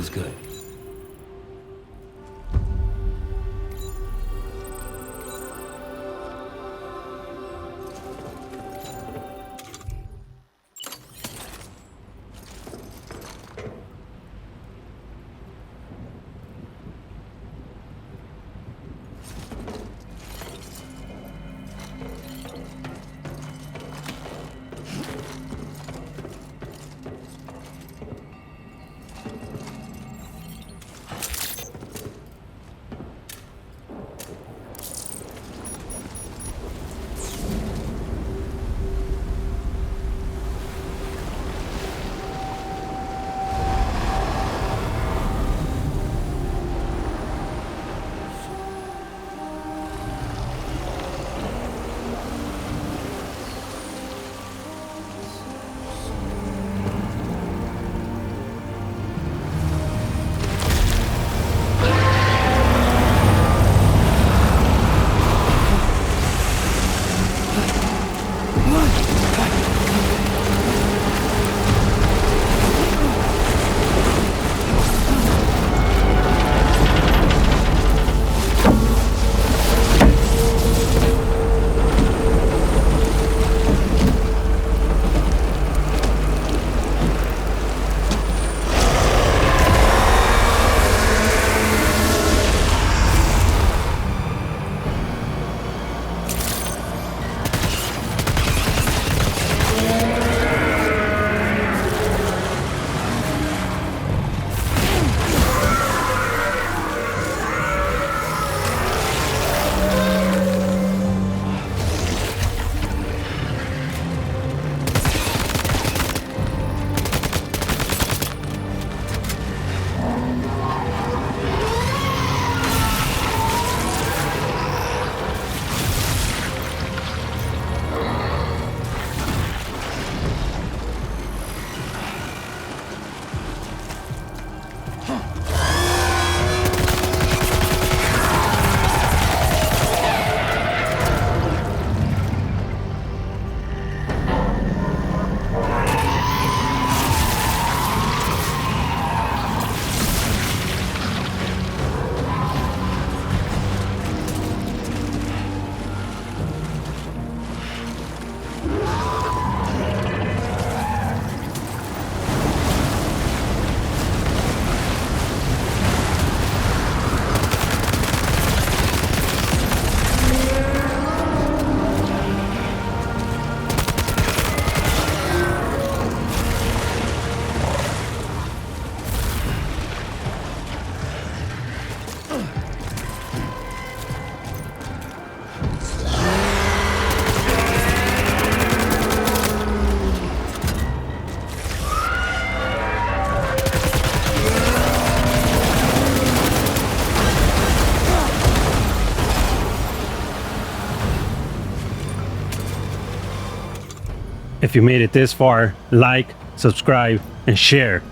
feels good. If you made it this far, like, subscribe, and share.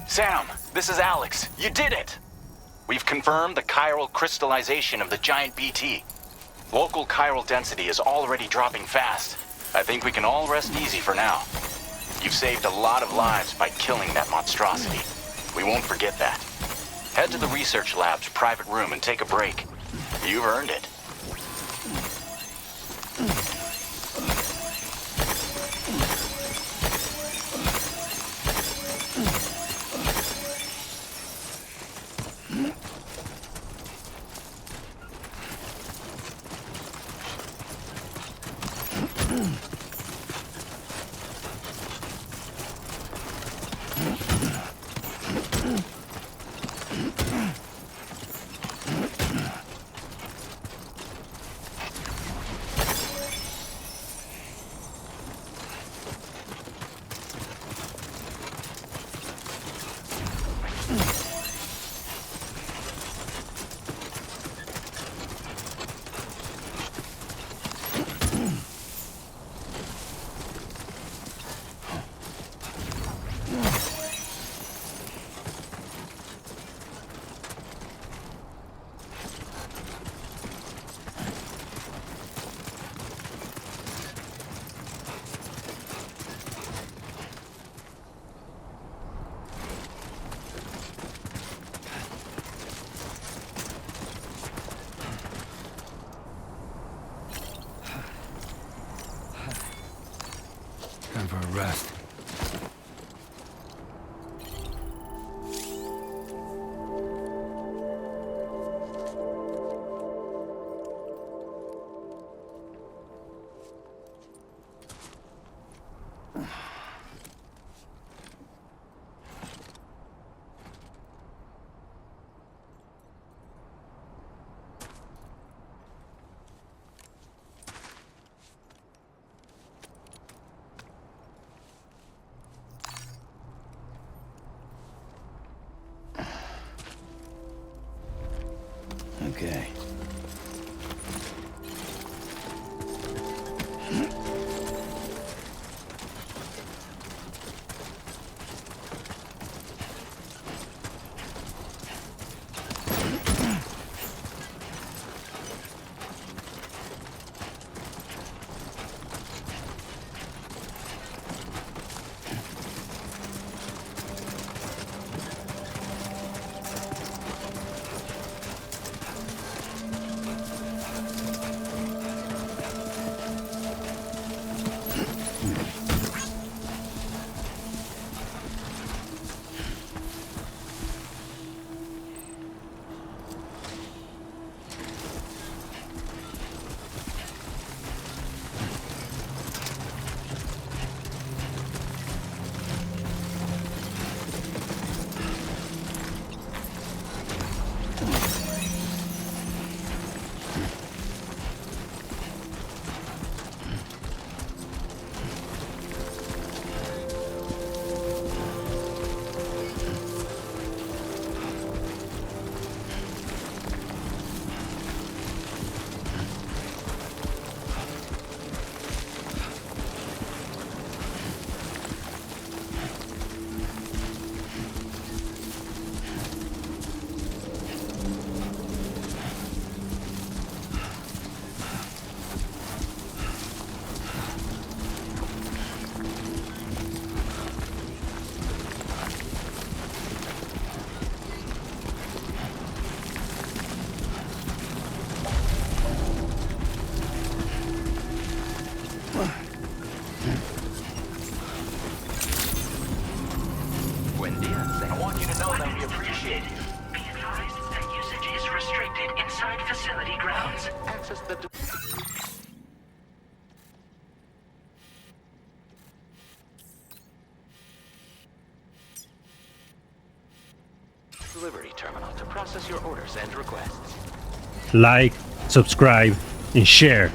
Sam, this is Alex. You did it! We've confirmed the chiral crystallization of the giant BT. Local chiral density is already dropping fast. I think we can all rest easy for now. You've saved a lot of lives by killing that monstrosity. We won't forget that. Head to the research lab's private room and take a break. You've earned it. Time for a rest. Okay. I want you to know that we appreciate you. Be advised that usage is restricted inside facility grounds. Access the... delivery terminal to process your orders and requests. Like, subscribe, and share.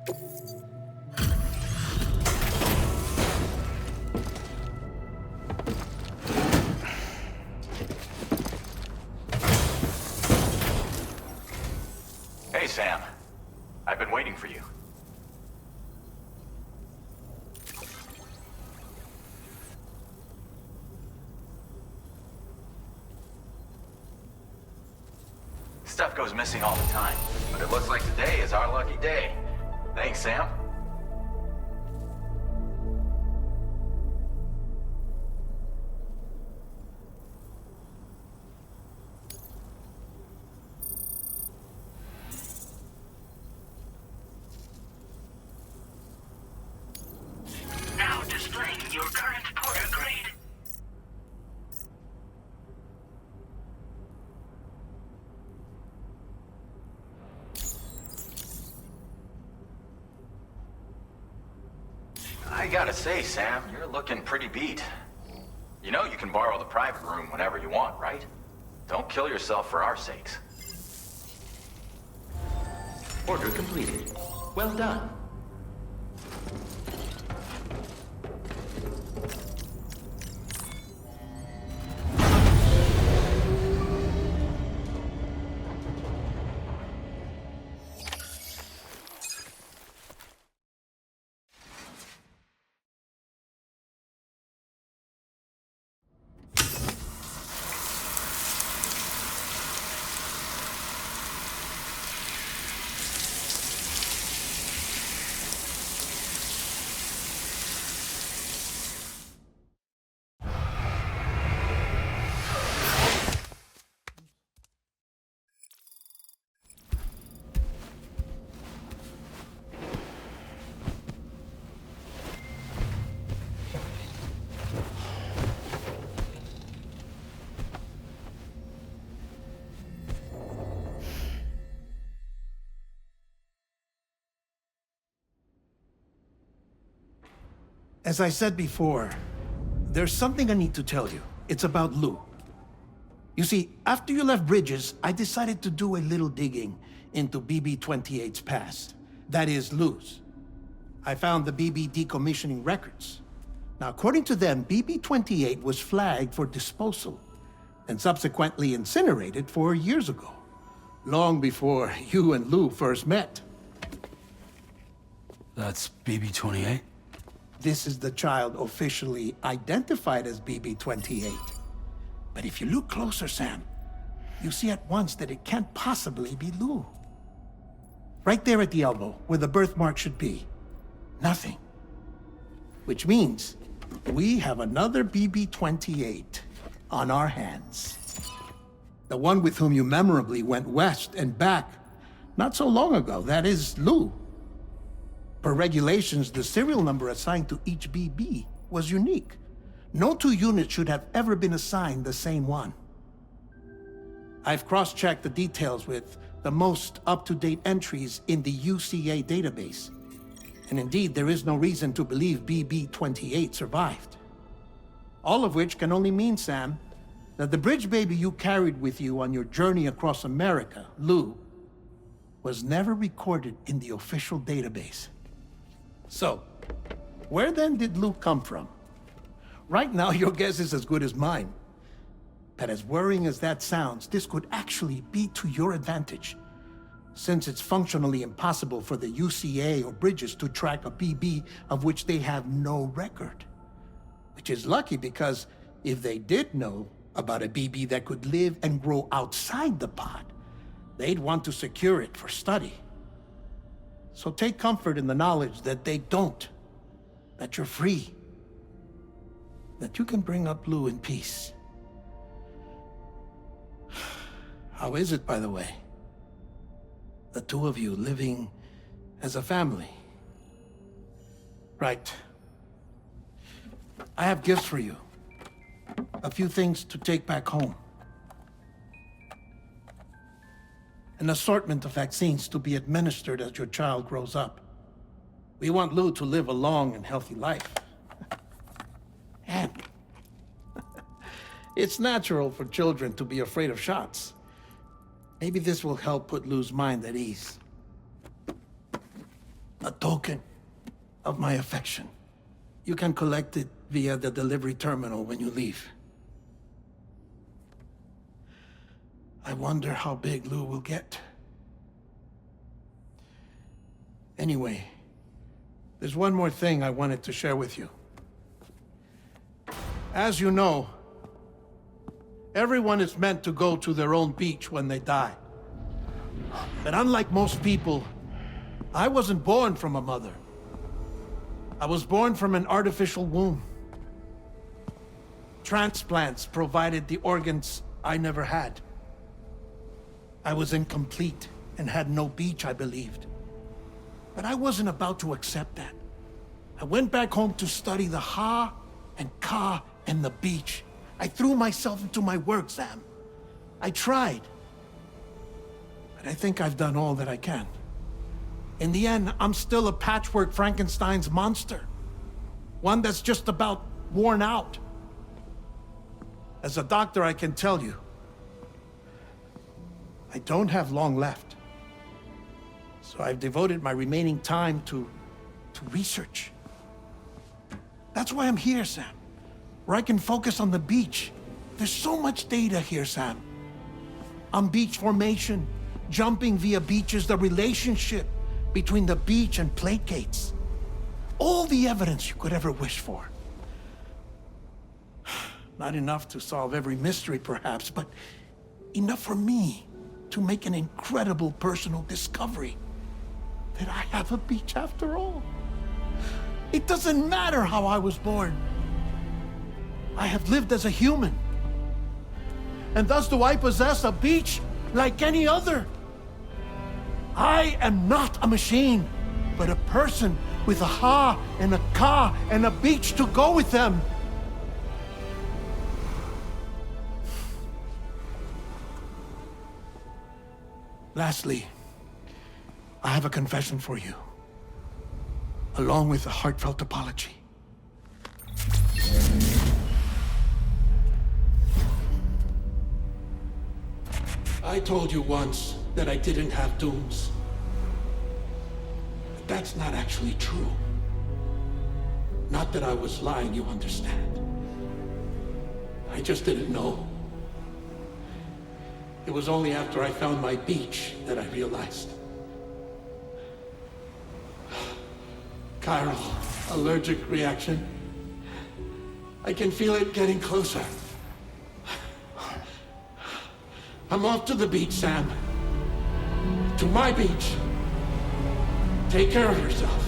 Hey, Sam. I've been waiting for you. Stuff goes missing all the time, but it looks like today is our lucky day. Thanks, Sam. Now displaying your current Porter grade. I gotta say, Sam, you're looking pretty beat. You know you can borrow the private room whenever you want, right? Don't kill yourself for our sakes. Order completed. Well done. As I said before, there's something I need to tell you. It's about Lou. You see, after you left Bridges, I decided to do a little digging into BB-28's past. That is, Lou's. I found the BB decommissioning records. Now, according to them, BB-28 was flagged for disposal and subsequently incinerated 4 years ago, long before you and Lou first met. That's BB-28? This is the child officially identified as BB-28. But if you look closer, Sam, you see at once that it can't possibly be Lou. Right there at the elbow, where the birthmark should be. Nothing. Which means we have another BB-28 on our hands. The one with whom you memorably went west and back not so long ago, that is Lou. Per regulations, the serial number assigned to each BB was unique. No two units should have ever been assigned the same one. I've cross-checked the details with the most up-to-date entries in the UCA database. And indeed, there is no reason to believe BB-28 survived. All of which can only mean, Sam, that the bridge baby you carried with you on your journey across America, Lou, was never recorded in the official database. So, where then did Lou come from? Right now, your guess is as good as mine. But as worrying as that sounds, this could actually be to your advantage, since it's functionally impossible for the UCA or Bridges to track a BB of which they have no record. Which is lucky because if they did know about a BB that could live and grow outside the pod, they'd want to secure it for study. So take comfort in the knowledge that they don't, that you're free, that you can bring up Lou in peace. How is it, by the way? The two of you living as a family. Right. I have gifts for you. A few things to take back home. An assortment of vaccines to be administered as your child grows up. We want Lou to live a long and healthy life. And it's natural for children to be afraid of shots. Maybe this will help put Lou's mind at ease. A token of my affection. You can collect it via the delivery terminal when you leave. I wonder how big Lou will get. Anyway, there's one more thing I wanted to share with you. As you know, everyone is meant to go to their own beach when they die. But unlike most people, I wasn't born from a mother. I was born from an artificial womb. Transplants provided the organs I never had. I was incomplete and had no beach, I believed. But I wasn't about to accept that. I went back home to study the Ha and Ka and the beach. I threw myself into my work, Sam. I tried. But I think I've done all that I can. In the end, I'm still a patchwork Frankenstein's monster. One that's just about worn out. As a doctor, I can tell you, I don't have long left. So I've devoted my remaining time to research. That's why I'm here, Sam. Where I can focus on the beach. There's so much data here, Sam. On beach formation, jumping via beaches, the relationship between the beach and placates. All the evidence you could ever wish for. Not enough to solve every mystery, perhaps, but enough for me to make an incredible personal discovery. That I have a beach after all. It doesn't matter how I was born. I have lived as a human. And thus do I possess a beach like any other. I am not a machine, but a person with a Ha and a Ka and a beach to go with them. Lastly, I have a confession for you, along with a heartfelt apology. I told you once that I didn't have dooms. But that's not actually true. Not that I was lying, you understand. I just didn't know. It was only after I found my beach that I realized. Chiral allergic reaction. I can feel it getting closer. I'm off to the beach, Sam. To my beach. Take care of yourself.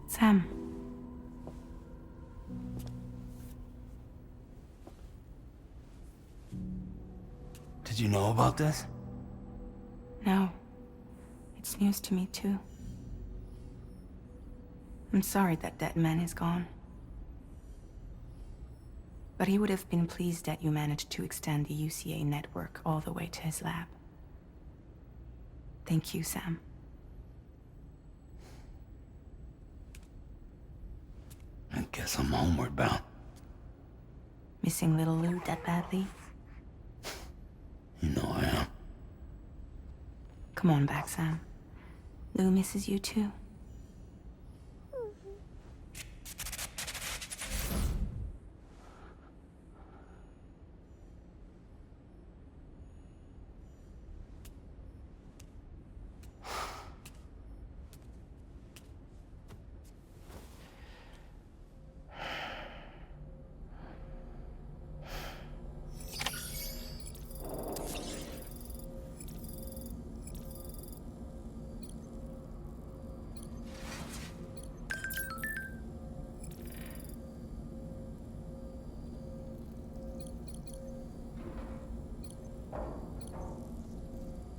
Sam. Did you know about this? No. It's news to me, too. I'm sorry that that man is gone. But he would have been pleased that you managed to extend the UCA network all the way to his lab. Thank you, Sam. I guess I'm homeward bound. Missing little Lou that badly? You know I am. Come on back, Sam. Lou misses you too.